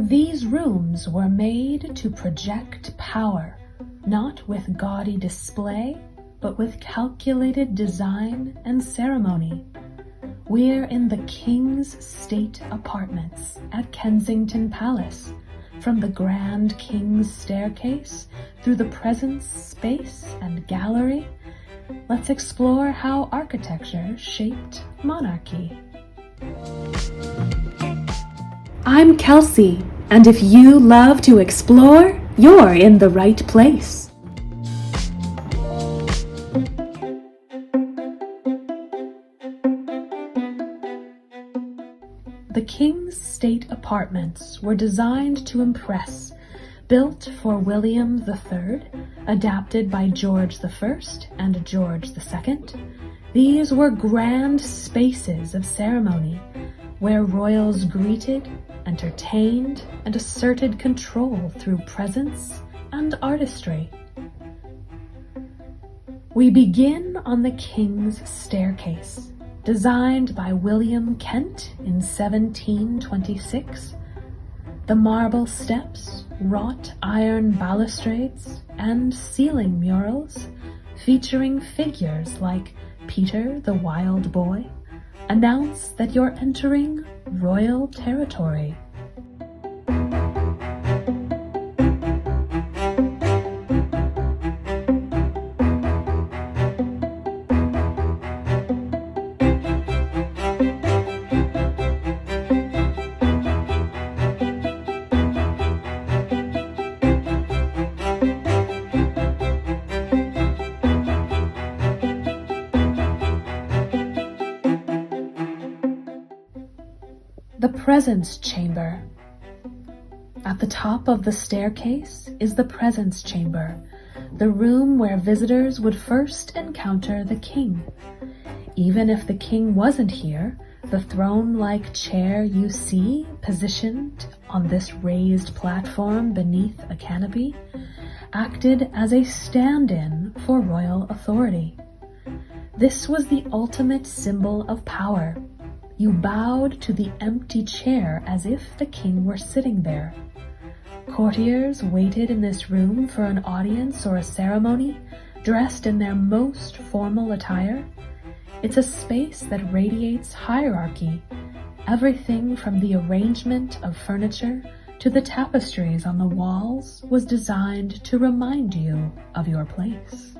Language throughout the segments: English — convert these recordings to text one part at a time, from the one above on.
These rooms were made to project power, not with gaudy display, but with calculated design and ceremony. We're in the King's State Apartments at Kensington Palace, from the Grand King's Staircase through the Presence Space and Gallery. Let's explore how architecture shaped monarchy. I'm Kelsey, and if you love to explore, you're in the right place. The King's State Apartments were designed to impress, built for William III, adapted by George I and George II. These were grand spaces of ceremony, where royals greeted, entertained, and asserted control through presence and artistry. We begin on the King's Staircase, designed by William Kent in 1726. The marble steps, wrought iron balustrades, and ceiling murals featuring figures like Peter the Wild Boy announce that you're entering royal territory. The Presence Chamber. At the top of the staircase is the Presence Chamber, the room where visitors would first encounter the king. Even if the king wasn't here, the throne-like chair you see positioned on this raised platform beneath a canopy acted as a stand-in for royal authority. This was the ultimate symbol of power. You bowed to the empty chair as if the king were sitting there. Courtiers waited in this room for an audience or a ceremony, dressed in their most formal attire. It's a space that radiates hierarchy. Everything from the arrangement of furniture to the tapestries on the walls was designed to remind you of your place.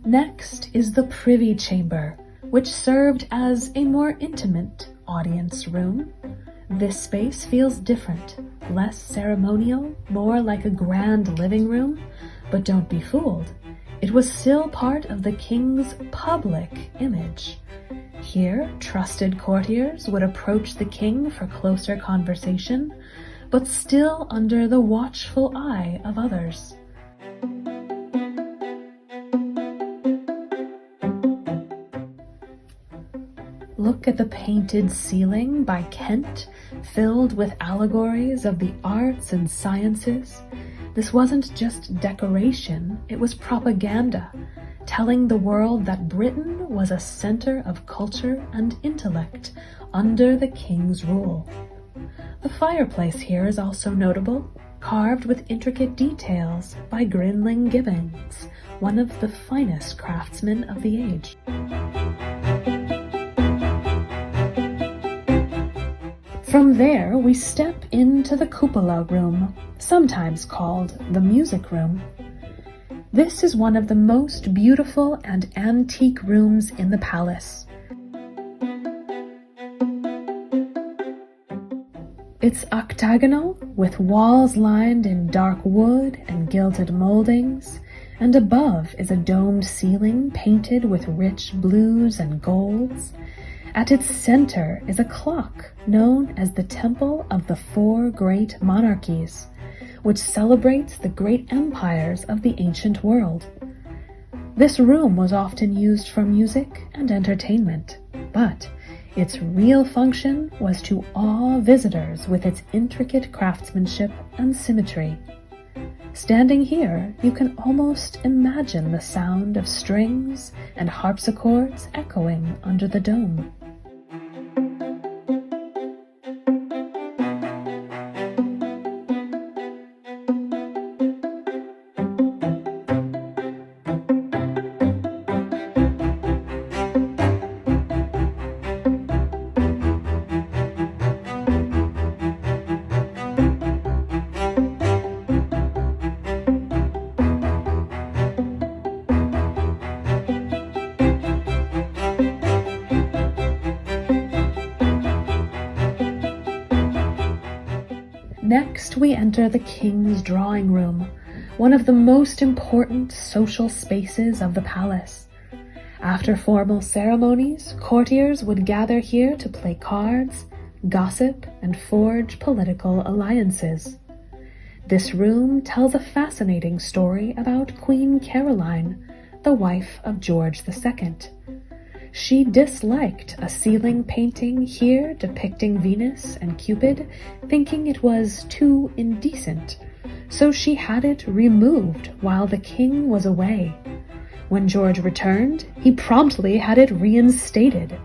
Next is the Privy Chamber, which served as a more intimate audience room. This space feels different, less ceremonial, more like a grand living room, but don't be fooled. It was still part of the king's public image. Here, trusted courtiers would approach the king for closer conversation, but still under the watchful eye of others. Look at the painted ceiling by Kent, filled with allegories of the arts and sciences. This wasn't just decoration, it was propaganda, telling the world that Britain was a center of culture and intellect under the king's rule. The fireplace here is also notable, carved with intricate details by Grinling Gibbons, one of the finest craftsmen of the age. From there, we step into the cupola room, sometimes called the music room. This is one of the most beautiful and antique rooms in the palace. It's octagonal, with walls lined in dark wood and gilded moldings, and above is a domed ceiling painted with rich blues and golds. At its center is a clock known as the Temple of the Four Great Monarchies, which celebrates the great empires of the ancient world. This room was often used for music and entertainment, but its real function was to awe visitors with its intricate craftsmanship and symmetry. Standing here, you can almost imagine the sound of strings and harpsichords echoing under the dome. Next, we enter the king's drawing room, one of the most important social spaces of the palace. After formal ceremonies, courtiers would gather here to play cards, gossip, and forge political alliances. This room tells a fascinating story about Queen Caroline, the wife of George II. She disliked a ceiling painting here depicting Venus and Cupid, thinking it was too indecent, so she had it removed while the king was away. When George returned, he promptly had it reinstated.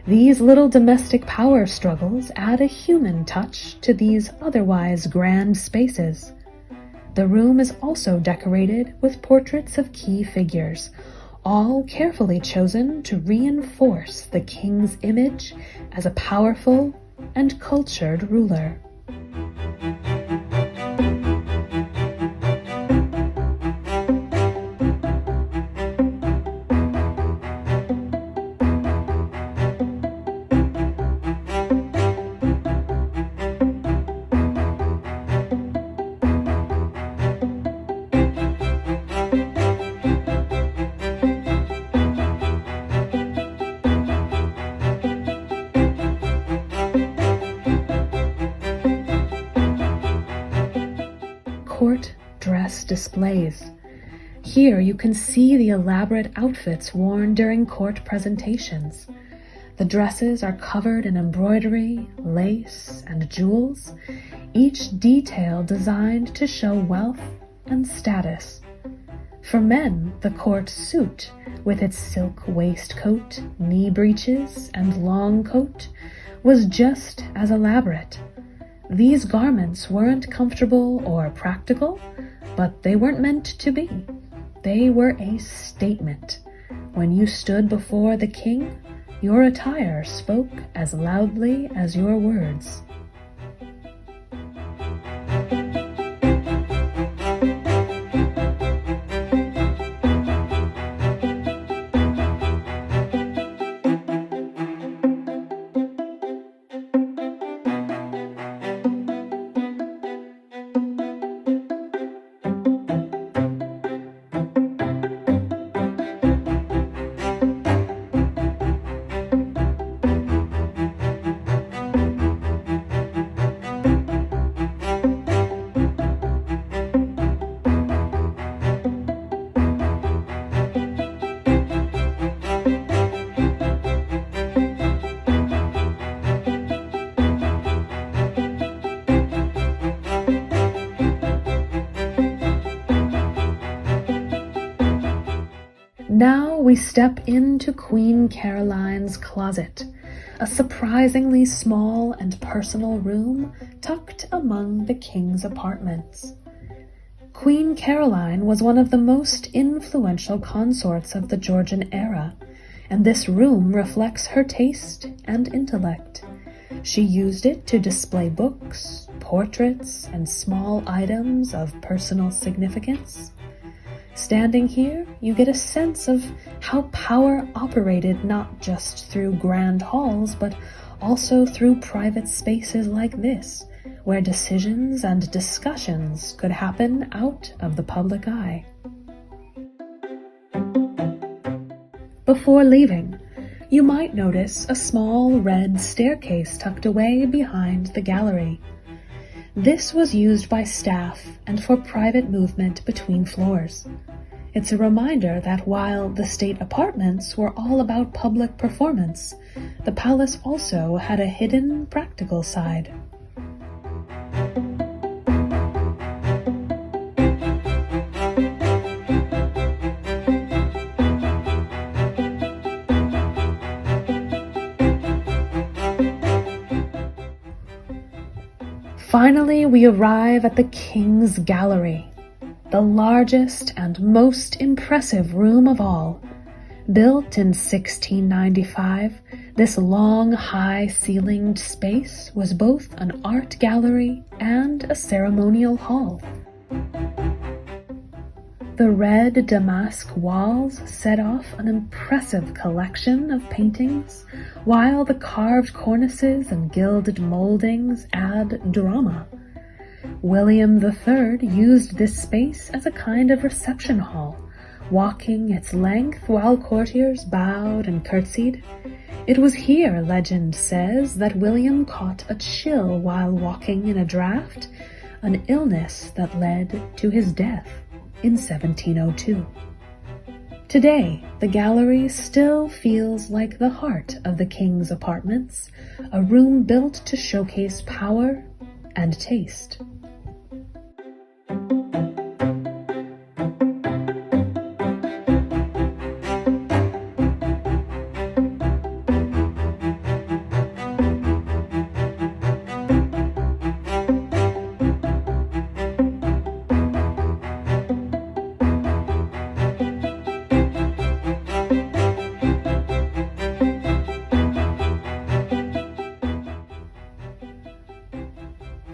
These little domestic power struggles add a human touch to these otherwise grand spaces. The room is also decorated with portraits of key figures, all carefully chosen to reinforce the king's image as a powerful and cultured ruler. Court dress displays. Here you can see the elaborate outfits worn during court presentations. The dresses are covered in embroidery, lace, and jewels, each detail designed to show wealth and status. For men, the court suit, with its silk waistcoat, knee breeches, and long coat, was just as elaborate. These garments weren't comfortable or practical, but they weren't meant to be. They were a statement. When you stood before the king, your attire spoke as loudly as your words. Now we step into Queen Caroline's closet, a surprisingly small and personal room tucked among the king's apartments. Queen Caroline was one of the most influential consorts of the Georgian era, and this room reflects her taste and intellect. She used it to display books, portraits, and small items of personal significance. Standing here, you get a sense of how power operated not just through grand halls, but also through private spaces like this, where decisions and discussions could happen out of the public eye. Before leaving, you might notice a small red staircase tucked away behind the gallery. This was used by staff and for private movement between floors. It's a reminder that while the state apartments were all about public performance, the palace also had a hidden practical side. Finally, we arrive at the King's Gallery, the largest and most impressive room of all. Built in 1695, this long, high-ceilinged space was both an art gallery and a ceremonial hall. The red damask walls set off an impressive collection of paintings, while the carved cornices and gilded moldings add drama. William III used this space as a kind of reception hall, walking its length while courtiers bowed and curtsied. It was here, legend says, that William caught a chill while walking in a draught, an illness that led to his death in 1702. Today, the gallery still feels like the heart of the king's apartments, a room built to showcase power and taste.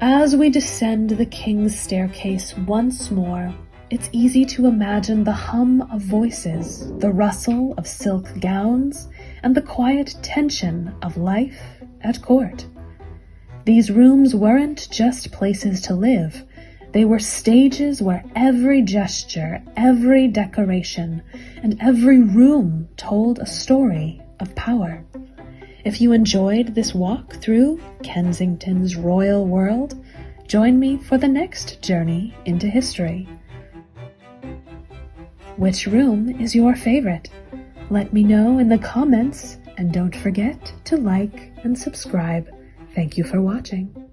As we descend the King's Staircase once more, it's easy to imagine the hum of voices, the rustle of silk gowns, and the quiet tension of life at court. These rooms weren't just places to live. They were stages where every gesture, every decoration, and every room told a story of power. If you enjoyed this walk through Kensington's royal world, join me for the next journey into history. Which room is your favorite? Let me know in the comments, and don't forget to like and subscribe. Thank you for watching.